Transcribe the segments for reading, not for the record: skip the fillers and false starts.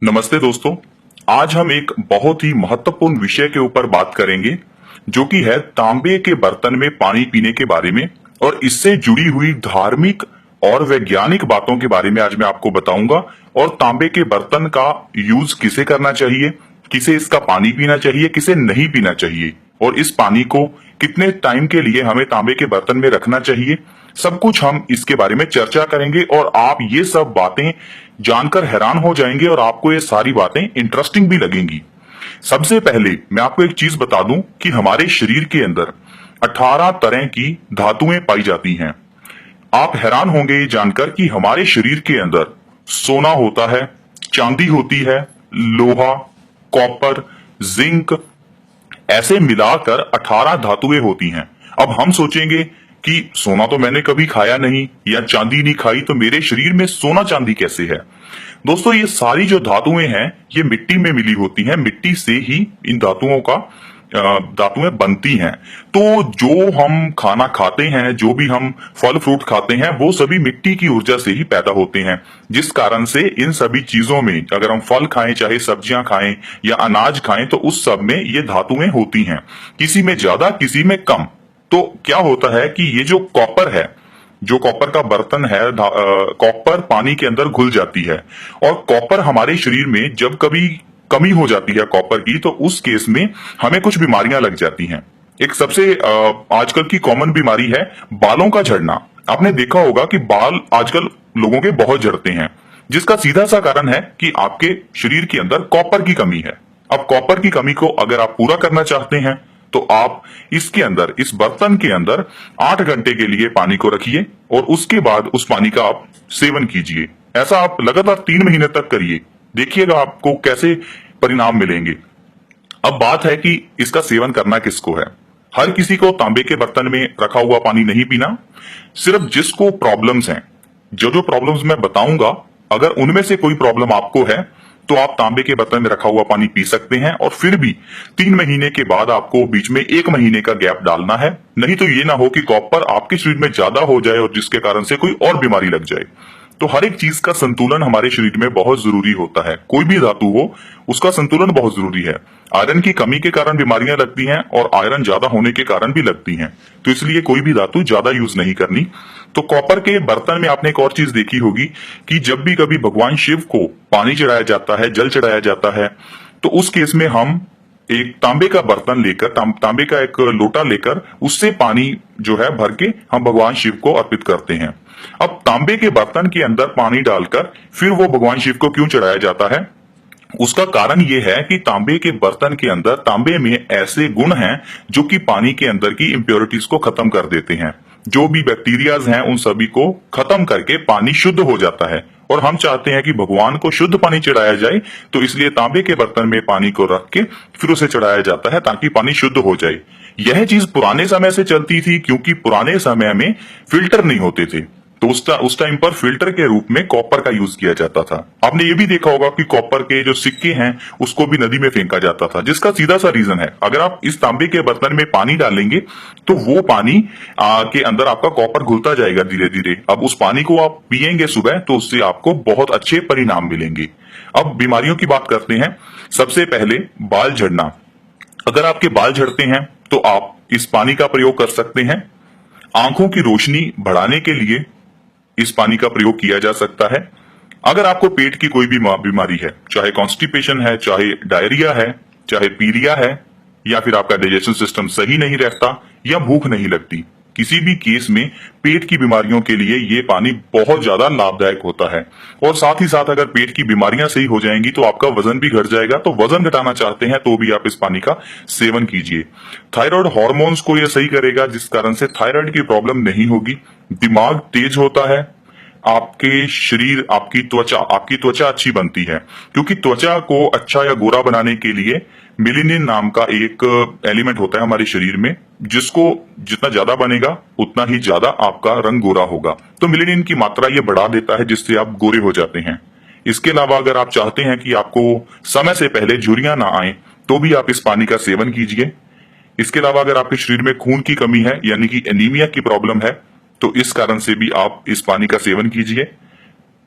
नमस्ते दोस्तों। आज हम एक बहुत ही महत्वपूर्ण विषय के ऊपर बात करेंगे जो कि है तांबे के बर्तन में पानी पीने के बारे में और इससे जुड़ी हुई धार्मिक और वैज्ञानिक बातों के बारे में आज मैं आपको बताऊंगा। और तांबे के बर्तन का यूज किसे करना चाहिए, किसे इसका पानी पीना चाहिए, किसे नहीं पीना चाहिए, और इस पानी को कितने टाइम के लिए हमें तांबे के बर्तन में रखना चाहिए, सब कुछ हम इसके बारे में चर्चा करेंगे। और आप ये सब बातें जानकर हैरान हो जाएंगे और आपको ये सारी बातें इंटरेस्टिंग भी लगेंगी। सबसे पहले मैं आपको एक चीज बता दूं कि हमारे शरीर के अंदर 18 तरह की धातुएं पाई जाती हैं। आप हैरान होंगे ये जानकर कि हमारे शरीर के अंदर सोना होता है, चांदी होती है, लोहा, कॉपर, जिंक, ऐसे मिलाकर 18 धातुएं होती हैं। अब हम सोचेंगे कि सोना तो मैंने कभी खाया नहीं या चांदी नहीं खाई, तो मेरे शरीर में सोना चांदी कैसे है। दोस्तों, ये सारी जो धातुएं हैं ये मिट्टी में मिली होती हैं। मिट्टी से ही इन धातुएं बनती हैं। तो जो हम खाना खाते हैं, जो भी हम फल फ्रूट खाते हैं, वो सभी मिट्टी की ऊर्जा से ही पैदा होते हैं। जिस कारण से इन सभी चीजों में अगर हम फल खाएं, चाहे सब्जियां खाएं या अनाज खाएं, तो उस सब में ये धातुएं होती हैं, किसी में ज्यादा किसी में कम। तो क्या होता है कि ये जो कॉपर है, जो कॉपर का बर्तन है, कॉपर पानी के अंदर घुल जाती है। और कॉपर हमारे शरीर में जब कभी कमी हो जाती है कॉपर की, तो उस केस में हमें कुछ बीमारियां लग जाती हैं। एक सबसे आजकल की कॉमन बीमारी है बालों का झड़ना। आपने देखा होगा कि बाल आजकल लोगों के बहुत झड़ते हैं, जिसका सीधा सा कारण है कि आपके शरीर के अंदर कॉपर की कमी है। अब कॉपर की कमी को अगर आप पूरा करना चाहते हैं तो आप इसके अंदर, इस बर्तन के अंदर 8 घंटे के लिए पानी को रखिए और उसके बाद उस पानी का आप सेवन कीजिए। ऐसा आप लगातार 3 महीने तक करिए, देखिएगा आपको कैसे परिणाम मिलेंगे। अब बात है कि इसका सेवन करना किसको है। हर किसी को तांबे के बर्तन में रखा हुआ पानी नहीं पीना। सिर्फ जिसको प्रॉब्लम्स हैं, जो जो प्रॉब्लम्स मैं बताऊंगा, अगर उनमें से कोई प्रॉब्लम आपको है तो आप तांबे के बर्तन में रखा हुआ पानी पी सकते हैं। और फिर भी 3 महीने के बाद आपको बीच में 1 महीने का गैप डालना है। नहीं तो ये ना हो कि कॉपर आपके शरीर में ज्यादा हो जाए और जिसके कारण से कोई और बीमारी लग जाए। तो हर एक चीज का संतुलन हमारे शरीर में बहुत जरूरी होता है। कोई भी धातु हो, उसका संतुलन बहुत जरूरी है। आयरन की कमी के कारण बीमारियां लगती हैं और आयरन ज्यादा होने के कारण भी लगती हैं। तो इसलिए कोई भी धातु ज्यादा यूज नहीं करनी। तो कॉपर के बर्तन में आपने एक और चीज देखी होगी कि जब भी कभी भगवान शिव को पानी चढ़ाया जाता है, जल चढ़ाया जाता है, तो उस केस में हम एक तांबे का बर्तन लेकर, तांबे का एक लोटा लेकर उससे पानी जो है भर के हम भगवान शिव को अर्पित करते हैं। अब तांबे के बर्तन के अंदर पानी डालकर फिर वो भगवान शिव को क्यों चढ़ाया जाता है, उसका कारण ये है कि तांबे के बर्तन के अंदर, तांबे में ऐसे गुण हैं जो कि पानी के अंदर की इंप्योरिटीज को खत्म कर देते हैं। जो भी बैक्टीरियाज हैं उन सभी को खत्म करके पानी शुद्ध हो जाता है। और हम चाहते हैं कि भगवान को शुद्ध पानी चढ़ाया जाए, तो इसलिए तांबे के बर्तन में पानी को रख के फिर उसे चढ़ाया जाता है ताकि पानी शुद्ध हो जाए। यह चीज पुराने समय से चलती थी, क्योंकि पुराने समय में फिल्टर नहीं होते थे। तो उस टाइम पर फिल्टर के रूप में कॉपर का यूज किया जाता था। आपने ये भी देखा होगा कि कॉपर के जो सिक्के हैं उसको भी नदी में फेंका जाता था, जिसका सीधा सा रीजन है, अगर आप इस तांबे के बर्तन में पानी डालेंगे तो वो पानी के अंदर आपका कॉपर घुलता जाएगा धीरे धीरे। अब उस पानी को आप पिएंगे सुबह तो उससे आपको बहुत अच्छे परिणाम मिलेंगे। अब बीमारियों की बात करते हैं। सबसे पहले बाल झड़ना। अगर आपके बाल झड़ते हैं तो आप इस पानी का प्रयोग कर सकते हैं। आंखों की रोशनी बढ़ाने के लिए इस पानी का प्रयोग किया जा सकता है। अगर आपको पेट की कोई भी बीमारी है, चाहे कॉन्स्टिपेशन है, चाहे डायरिया है, चाहे पीलिया है, या फिर आपका डाइजेशन सिस्टम सही नहीं रहता या भूख नहीं लगती, किसी भी केस में पेट की बीमारियों के लिए ये पानी बहुत ज्यादा लाभदायक होता है। और साथ ही साथ अगर पेट की बीमारियां सही हो जाएंगी तो आपका वजन भी घट जाएगा। तो वजन घटाना चाहते हैं तो भी आप इस पानी का सेवन कीजिए। थायराइड हार्मोन्स को ये सही करेगा, जिस कारण से थायराइड की प्रॉब्लम नहीं होगी। दिमाग तेज होता है। आपके शरीर, आपकी त्वचा अच्छी बनती है, क्योंकि त्वचा को अच्छा या गोरा बनाने के लिए मिलेनिन नाम का एक एलिमेंट होता है हमारे शरीर में, जिसको जितना ज्यादा बनेगा उतना ही ज्यादा आपका रंग गोरा होगा। तो मिलेनिन की मात्रा ये बढ़ा देता है, जिससे आप गोरे हो जाते हैं। इसके अलावा अगर आप चाहते हैं कि आपको समय से पहले झुर्रियां ना आए, तो भी आप इस पानी का सेवन कीजिए। इसके अलावा अगर आपके शरीर में खून की कमी है, यानी कि एनीमिया की प्रॉब्लम है, तो इस कारण से भी आप इस पानी का सेवन कीजिए।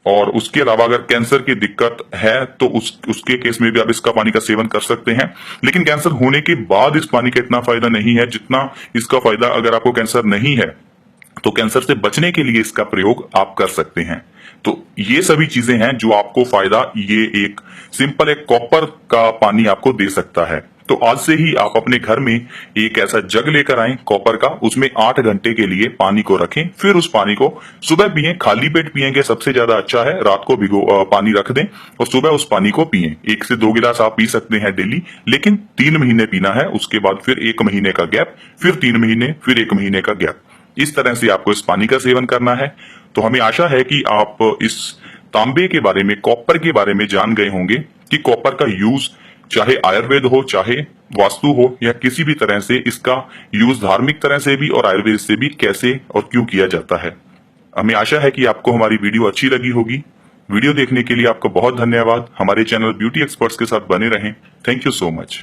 और उसके अलावा अगर कैंसर की दिक्कत है तो उसके केस में भी आप इसका पानी का सेवन कर सकते हैं। लेकिन कैंसर होने के बाद इस पानी का इतना फायदा नहीं है जितना इसका फायदा अगर आपको कैंसर नहीं है तो कैंसर से बचने के लिए इसका प्रयोग आप कर सकते हैं। तो ये सभी चीजें हैं जो आपको फायदा ये एक सिंपल एक कॉपर का पानी आपको दे सकता है। तो आज से ही आप अपने घर में एक ऐसा जग लेकर आएं कॉपर का, उसमें 8 घंटे के लिए पानी को रखें, फिर उस पानी को सुबह पिएं, खाली पेट पिएंगे सबसे ज्यादा अच्छा है। रात को पानी रख दें और सुबह उस पानी को पिएं। 1 से 2 गिलास आप पी सकते हैं डेली, लेकिन 3 महीने पीना है, उसके बाद फिर 1 महीने का गैप, फिर 3 महीने, फिर 1 महीने का गैप। इस तरह से आपको इस पानी का सेवन करना है। तो हमें आशा है कि आप इस तांबे के बारे में, कॉपर के बारे में जान गए होंगे कि कॉपर का यूज चाहे आयुर्वेद हो, चाहे वास्तु हो, या किसी भी तरह से इसका यूज धार्मिक तरह से भी और आयुर्वेद से भी कैसे और क्यों किया जाता है। हमें आशा है कि आपको हमारी वीडियो अच्छी लगी होगी। वीडियो देखने के लिए आपका बहुत धन्यवाद। हमारे चैनल ब्यूटी एक्सपर्ट्स के साथ बने रहें। Thank you so much.